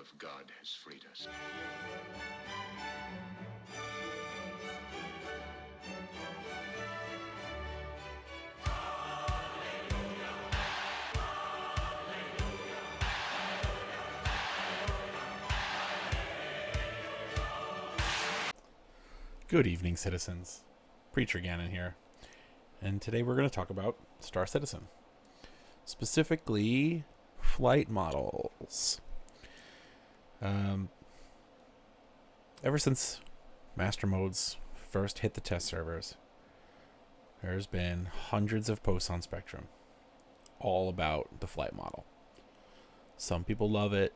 of God has freed us. Good evening, citizens. Preacher Gannon here. And today we're going to talk about Star Citizen. Specifically, flight models. Ever since Master Modes first hit the test servers, there's been hundreds of posts on Spectrum all about the flight model. Some people love it,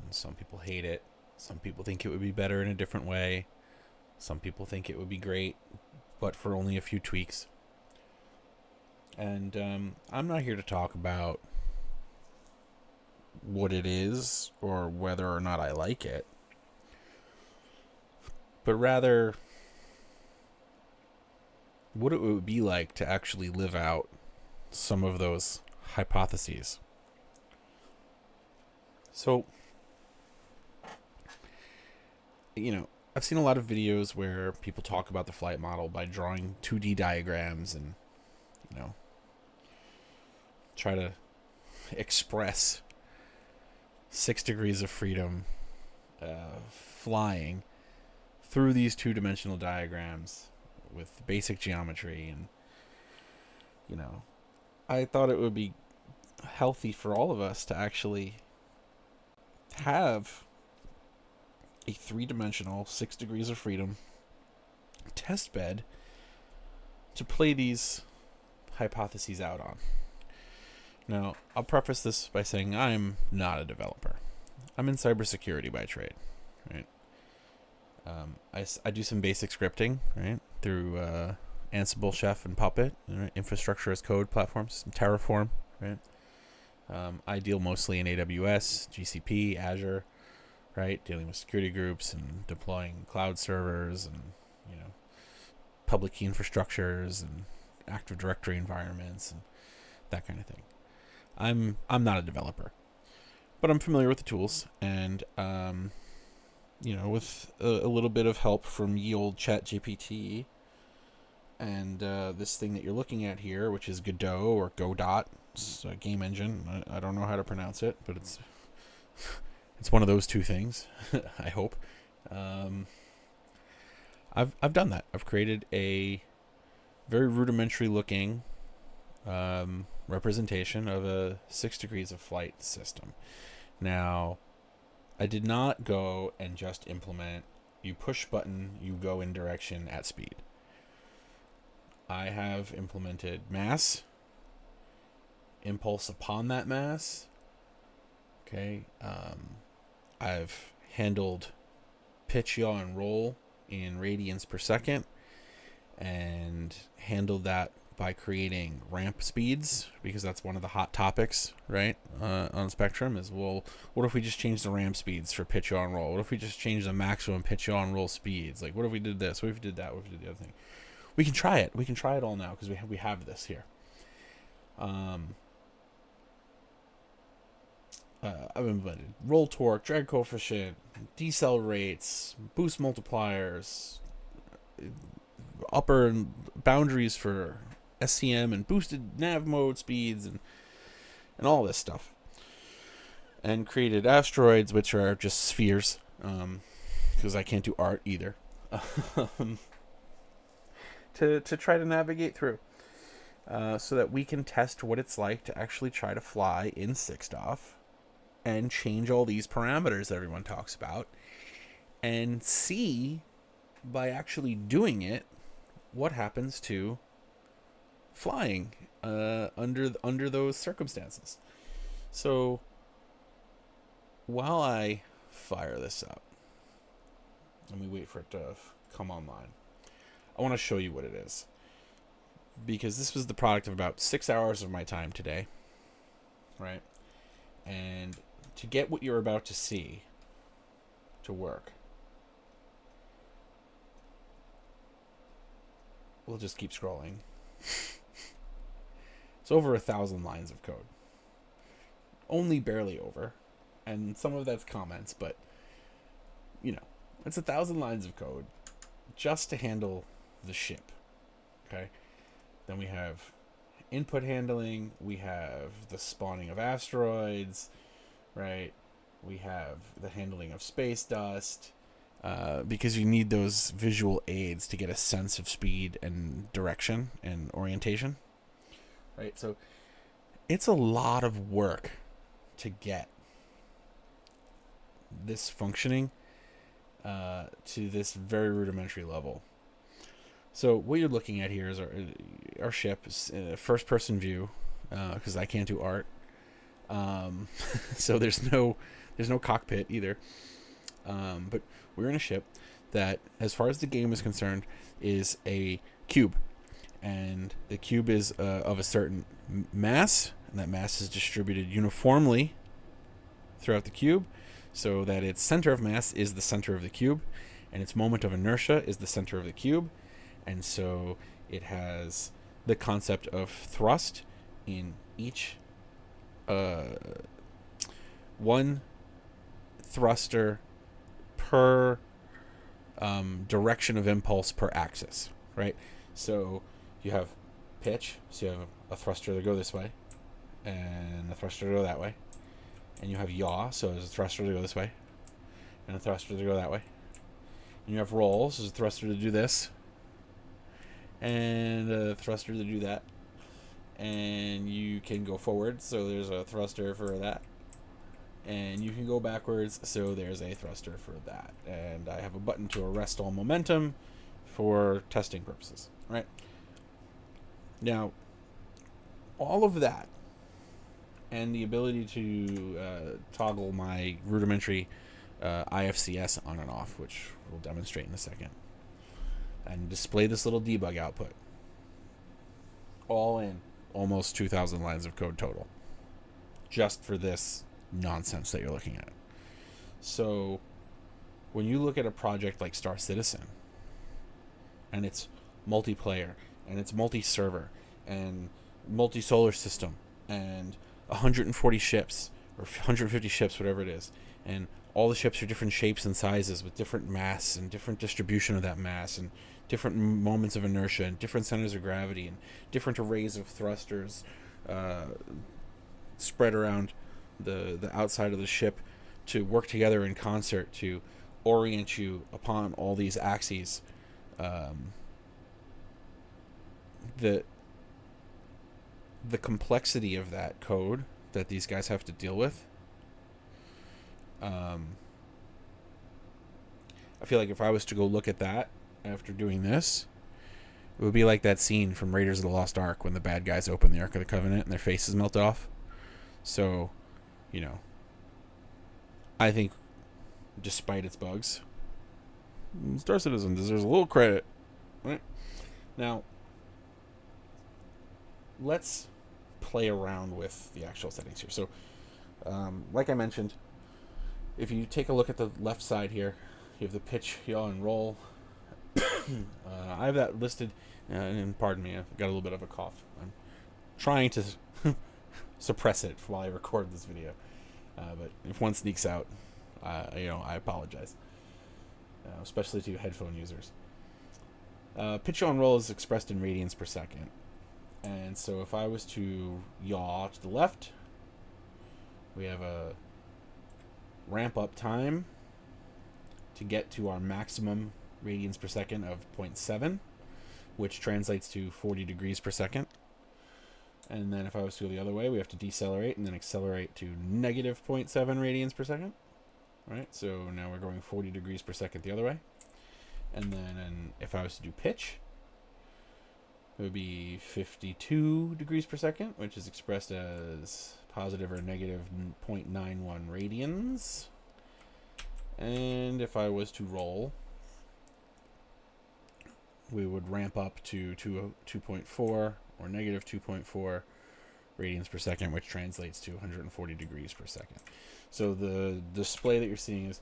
and some people hate it. Some people think it would be better in a different way. Some people think it would be great, but for only a few tweaks. And I'm not here to talk about what it is or whether or not I like it, but rather what it would be like to actually live out some of those hypotheses. So, I've seen a lot of videos where people talk about the flight model by drawing 2D diagrams and, try to express 6 degrees of freedom flying through these two-dimensional diagrams with basic geometry. And, I thought it would be healthy for all of us to actually have a 3-dimensional 6 degrees of freedom test bed to play these hypotheses out on. Now, I'll preface this by saying I'm not a developer. I'm in cybersecurity by trade, right? I do some basic scripting, right, through Ansible, Chef, and Puppet, right? Infrastructure as code platforms, some Terraform, right? I deal mostly in AWS, GCP, Azure, right? Dealing with security groups and deploying cloud servers and, public key infrastructures and Active Directory environments and that kind of thing. I'm not a developer, but I'm familiar with the tools, and with a little bit of help from ye old ChatGPT and this thing that you're looking at here, which is Godot or Godot, it's a game engine. I don't know how to pronounce it, but it's one of those two things. I hope. I've done that. I've created a very rudimentary looking representation of a 6 degrees of flight system. Now, I did not go and just implement you push button, you go in direction at speed. I have implemented mass, impulse upon that mass. Okay. I've handled pitch, yaw, and roll in radians per second, and handled that by creating ramp speeds, because that's one of the hot topics, right, on Spectrum, is, well, what if we just change the ramp speeds for pitch, yaw, and roll? What if we just change the maximum pitch, yaw, and roll speeds? Like, what if we did this? What if we did that? What if we did the other thing? We can try it. We can try it all now, because we have this here. I've implemented roll torque, drag coefficient, decel rates, boost multipliers, upper and boundaries for SCM and boosted nav mode speeds and all this stuff. And created asteroids, which are just spheres, because I can't do art either, to try to navigate through. So that we can test what it's like to actually try to fly in 6DoF and change all these parameters that everyone talks about, and see, by actually doing it, what happens to flying under those circumstances. So while I fire this up, let me wait for it to come online. I want to show you what it is, because this was the product of about 6 hours of my time today, right? And to get what you're about to see to work, we'll just keep scrolling. It's over 1,000 lines of code. Only barely over. and some of that's comments, but you know, it's 1,000 lines of code just to handle the ship. Okay, then we have input handling, we have the spawning of asteroids, right? We have the handling of space dust, because you need those visual aids to get a sense of speed and direction and orientation, right? So it's a lot of work to get this functioning to this very rudimentary level. So what you're looking at here is our ship, first person view, because I can't do art. So there's no cockpit either. But we're in a ship that, as far as the game is concerned, is a cube, and the cube is of a certain mass, and that mass is distributed uniformly throughout the cube, so that its center of mass is the center of the cube, and its moment of inertia is the center of the cube, and so it has the concept of thrust in each one thruster per direction of impulse per axis, right? So you have pitch, so you have a thruster to go this way and a thruster to go that way, and you have yaw, so there's a thruster to go this way and a thruster to go that way, and you have roll, so there's a thruster to do this and a thruster to do that, and you can go forward, so there's a thruster for that, and you can go backwards, so there's a thruster for that, and I have a button to arrest all momentum for testing purposes, right? Now, all of that and the ability to toggle my rudimentary IFCS on and off, which we'll demonstrate in a second, and display this little debug output, all in almost 2,000 lines of code total, just for this nonsense that you're looking at. So when you look at a project like Star Citizen, and it's multiplayer, and it's multi-server, and multi-solar system, and 140 ships, or 150 ships, whatever it is, and all the ships are different shapes and sizes with different mass and different distribution of that mass and different moments of inertia and different centers of gravity and different arrays of thrusters spread around the outside of the ship to work together in concert to orient you upon all these axes. The complexity of that code that these guys have to deal with, I feel like if I was to go look at that after doing this, it would be like that scene from Raiders of the Lost Ark when the bad guys open the Ark of the Covenant and their faces melt off. So, you know, I think despite its bugs, Star Citizen deserves a little credit, right? Now, let's play around with the actual settings here. So, like I mentioned, if you take a look at the left side here, you have the pitch, yaw, and roll. I have that listed, and pardon me, I've got a little bit of a cough. I'm trying to suppress it while I record this video, but if one sneaks out, I apologize, especially to headphone users. Pitch, yaw, and roll is expressed in radians per second, and so if I was to yaw to the left, we have a ramp up time to get to our maximum radians per second of 0.7, which translates to 40 degrees per second. And then if I was to go the other way, we have to decelerate and then accelerate to negative 0.7 radians per second. Right, so now we're going 40 degrees per second the other way. And then if I was to do pitch, it would be 52 degrees per second, which is expressed as positive or negative 0.91 radians. And if I was to roll, we would ramp up to 2.4 or negative 2.4 radians per second, which translates to 140 degrees per second. So the display that you're seeing is,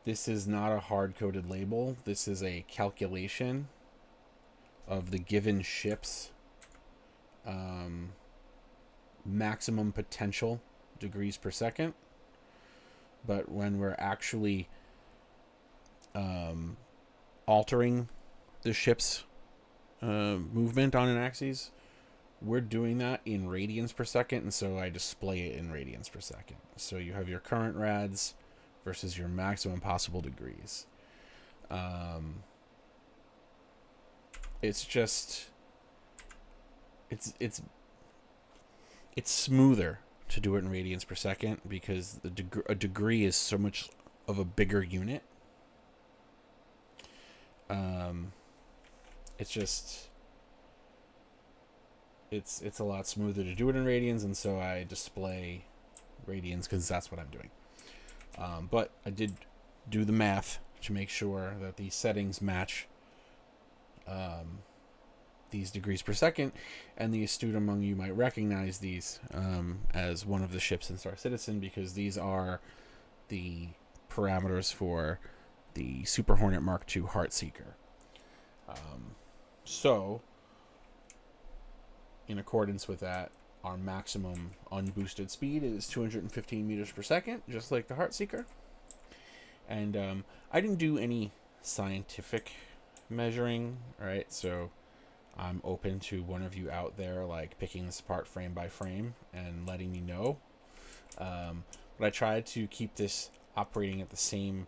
this is not a hard-coded label. This is a calculation of the given ship's maximum potential degrees per second. But when we're actually altering the ship's movement on an axis, we're doing that in radians per second, and so I display it in radians per second. So you have your current rads versus your maximum possible degrees. It's just it's smoother to do it in radians per second because a degree is so much of a bigger unit. It's just it's a lot smoother to do it in radians, and so I display radians because that's what I'm doing. But I did do the math to make sure that these settings match these degrees per second, and the astute among you might recognize these as one of the ships in Star Citizen, because these are the parameters for the Super Hornet Mark II Heartseeker. So, in accordance with that, our maximum unboosted speed is 215 meters per second, just like the Heartseeker. And I didn't do any scientific measuring, right? So I'm open to one of you out there like picking this apart frame by frame and letting me know. But I tried to keep this operating at the same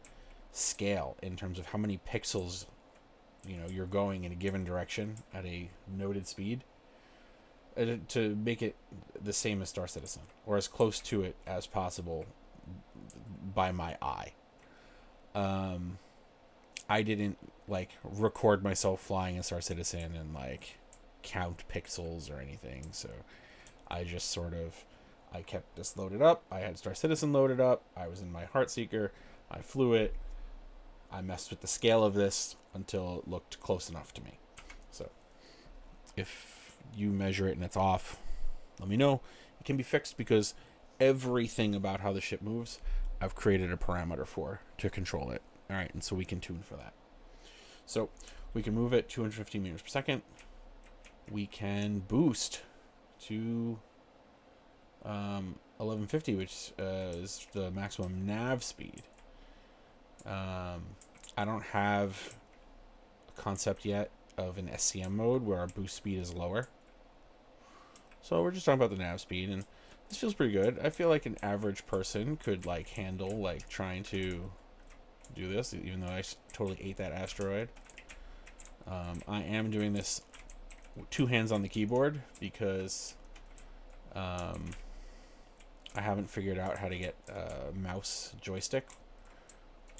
scale in terms of how many pixels you're going in a given direction at a noted speed, to make it the same as Star Citizen, or as close to it as possible by my eye. I didn't like record myself flying in Star Citizen and like count pixels or anything, so I just I kept this loaded up. I had Star Citizen loaded up. I was in my Heartseeker. I flew it. I messed with the scale of this until it looked close enough to me. So if you measure it and it's off, let me know. It can be fixed because everything about how the ship moves, I've created a parameter for to control it. All right, and so we can tune for that. So we can move at 215 meters per second. We can boost to 1150, which is the maximum nav speed. I don't have a concept yet of an SCM mode where our boost speed is lower. So we're just talking about the nav speed, and this feels pretty good. I feel like an average person could like handle like trying to do this, even though I totally ate that asteroid. I am doing this with two hands on the keyboard because I haven't figured out how to get a mouse joystick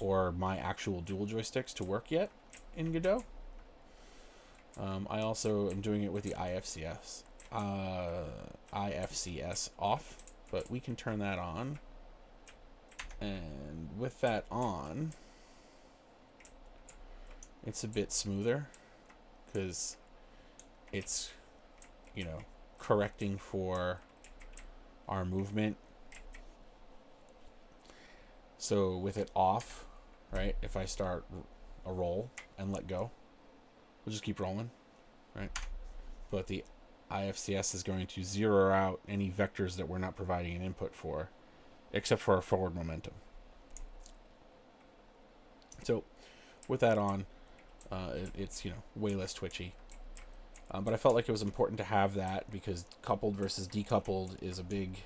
or my actual dual joysticks to work yet in Godot. I also am doing it with the IFCS off, but we can turn that on. And with that on, it's a bit smoother because it's, correcting for our movement. So with it off, right, if I start a roll and let go, we'll just keep rolling, right? But the IFCS is going to zero out any vectors that we're not providing an input for, except for our forward momentum. So with that on, it's way less twitchy. But I felt like it was important to have that because coupled versus decoupled is a big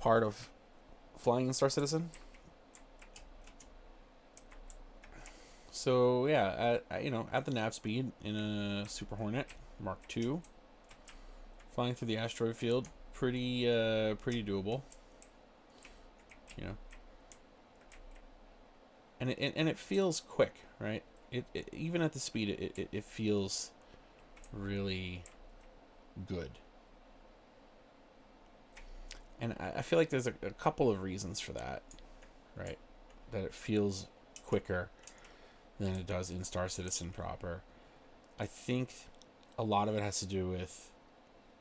part of flying in Star Citizen. So yeah, at the nav speed in a Super Hornet Mark II, flying through the asteroid field, pretty doable. And it feels quick, right? It even at the speed, it feels really good. And I feel like there's a couple of reasons for that, right? That it feels quicker than it does in Star Citizen proper. I think a lot of it has to do with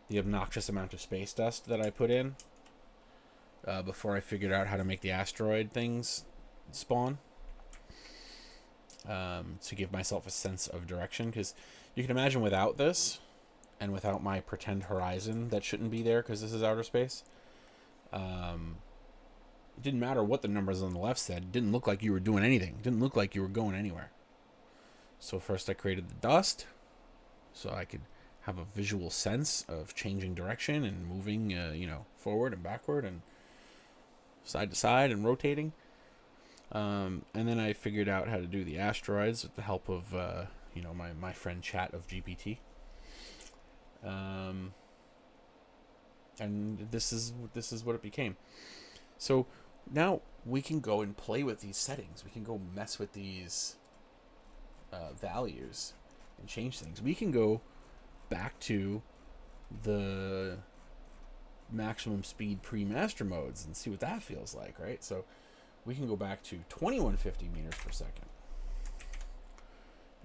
the obnoxious amount of space dust that I put in before I figured out how to make the asteroid things spawn. To give myself a sense of direction, because you can imagine without this and without my pretend horizon that shouldn't be there because this is outer space, It didn't matter what the numbers on the left said. It didn't look like you were doing anything. It didn't look like you were going anywhere. So first I created the dust so I could have a visual sense of changing direction and moving, forward and backward and side to side and rotating. And then I figured out how to do the asteroids with the help of, my friend Chat of GPT. And this is what it became. So now we can go and play with these settings. We can go mess with these values and change things. We can go back to the maximum speed pre-master modes and see what that feels like, right? So we can go back to 2150 meters per second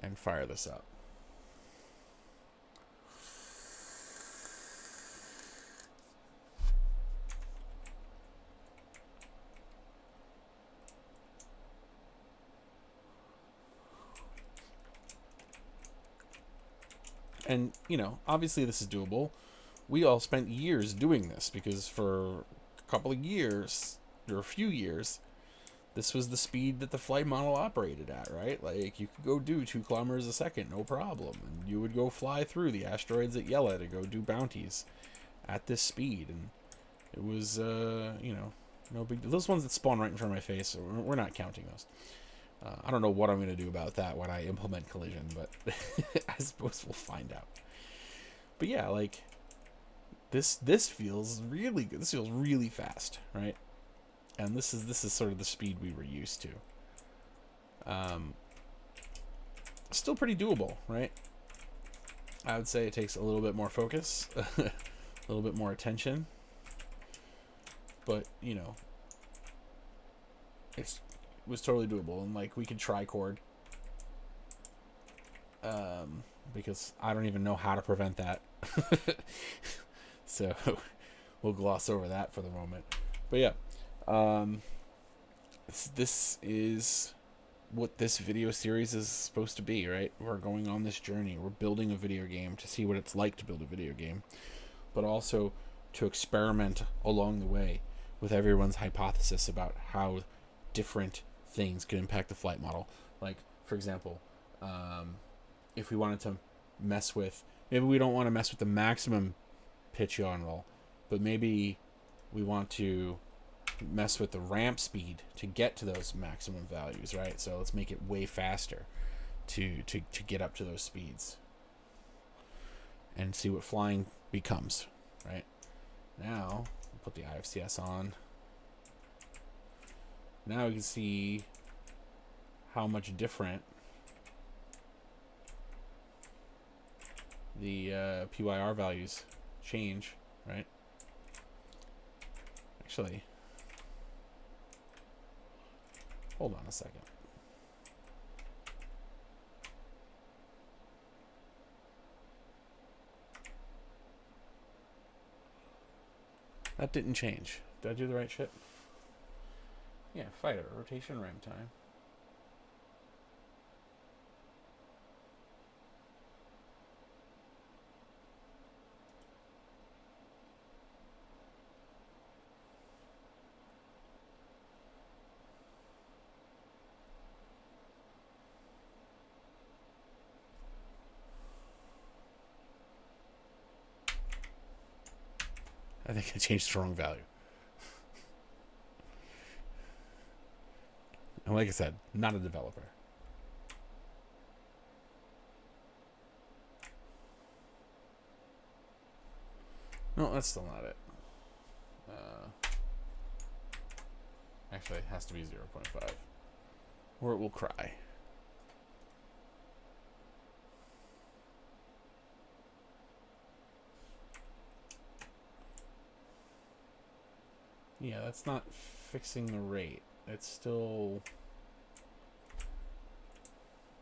and fire this up. And, obviously this is doable. We all spent years doing this because for a couple of years, or a few years, this was the speed that the flight model operated at, right? Like, you could go do 2 kilometers a second, no problem. And you would go fly through the asteroids at Yella to go do bounties at this speed. And it was, no big deal. Those ones that spawn right in front of my face, we're not counting those. I don't know what I'm going to do about that when I implement collision, but I suppose we'll find out. But yeah, like, this feels really good. This feels really fast, right? And this is sort of the speed we were used to. Still pretty doable, right? I would say it takes a little bit more focus, a little bit more attention, but it was totally doable. And like, we could tricord, because I don't even know how to prevent that. So we'll gloss over that for the moment. But yeah, this is what this video series is supposed to be, right? We're going on this journey. We're building a video game to see what it's like to build a video game, but also to experiment along the way with everyone's hypothesis about how different things could impact the flight model. Like, for example, if we wanted to mess with, maybe we don't want to mess with the maximum pitch yaw and roll, but maybe we want to mess with the ramp speed to get to those maximum values, right? So let's make it way faster to get up to those speeds and see what flying becomes, right? Now, we'll put the IFCS on. Now we can see how much different the PYR values change, right? Actually, hold on a second. That didn't change. Did I do the right shit? Yeah, fighter, rotation, ram time. I think I changed the wrong value. And like I said, not a developer. No, that's still not it. Actually, it has to be 0.5. Or it will cry. Yeah, that's not fixing the rate. It's still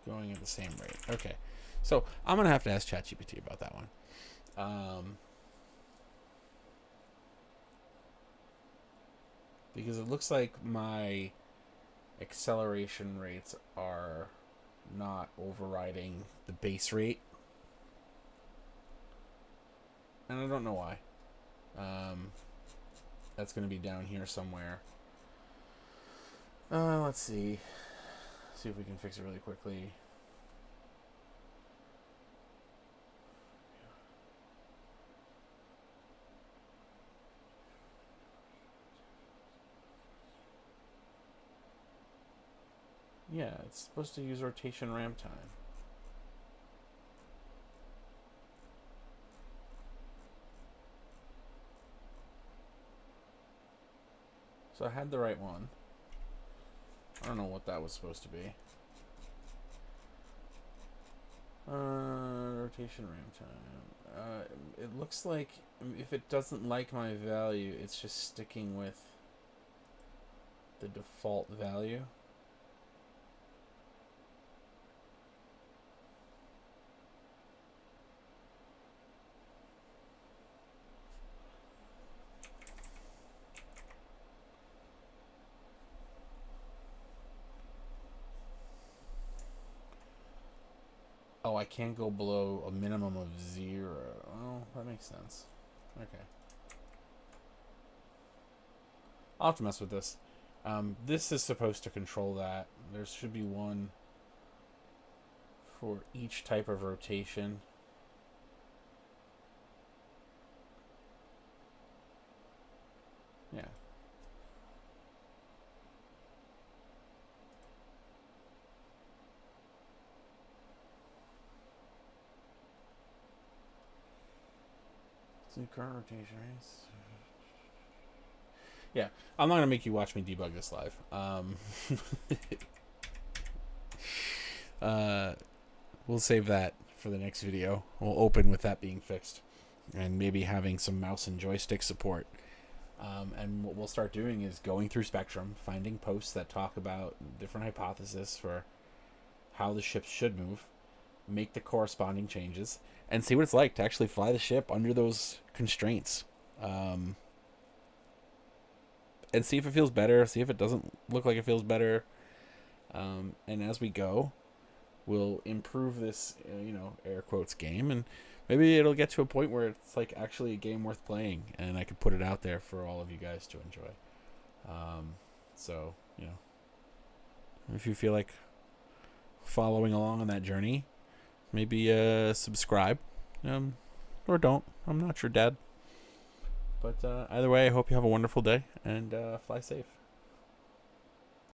going at the same rate. Okay. So I'm going to have to ask ChatGPT about that one. Because it looks like my acceleration rates are not overriding the base rate. And I don't know why. That's going to be down here somewhere. Let's see. See if we can fix it really quickly. Yeah, it's supposed to use rotation ramp time. So I had the right one. I don't know what that was supposed to be. Rotation ramp time. It looks like if it doesn't like my value, it's just sticking with the default value. Oh, I can't go below a minimum of 0. Oh, that makes sense. Okay. I'll have to mess with this. This is supposed to control that. There should be one for each type of rotation. Yeah. So current rotation rates. Yeah, I'm not gonna make you watch me debug this live. We'll save that for the next video. We'll open with that being fixed, and maybe having some mouse and joystick support. And what we'll start doing is going through Spectrum, finding posts that talk about different hypotheses for how the ship should move, make the corresponding changes, and see what it's like to actually fly the ship under those constraints. And see if it feels better, see if it doesn't look like it feels better. And as we go, we'll improve this, air quotes game, and maybe it'll get to a point where it's like actually a game worth playing, and I could put it out there for all of you guys to enjoy. So, if you feel like following along on that journey, maybe subscribe, or don't. I'm not your dad. But either way, I hope you have a wonderful day, and fly safe.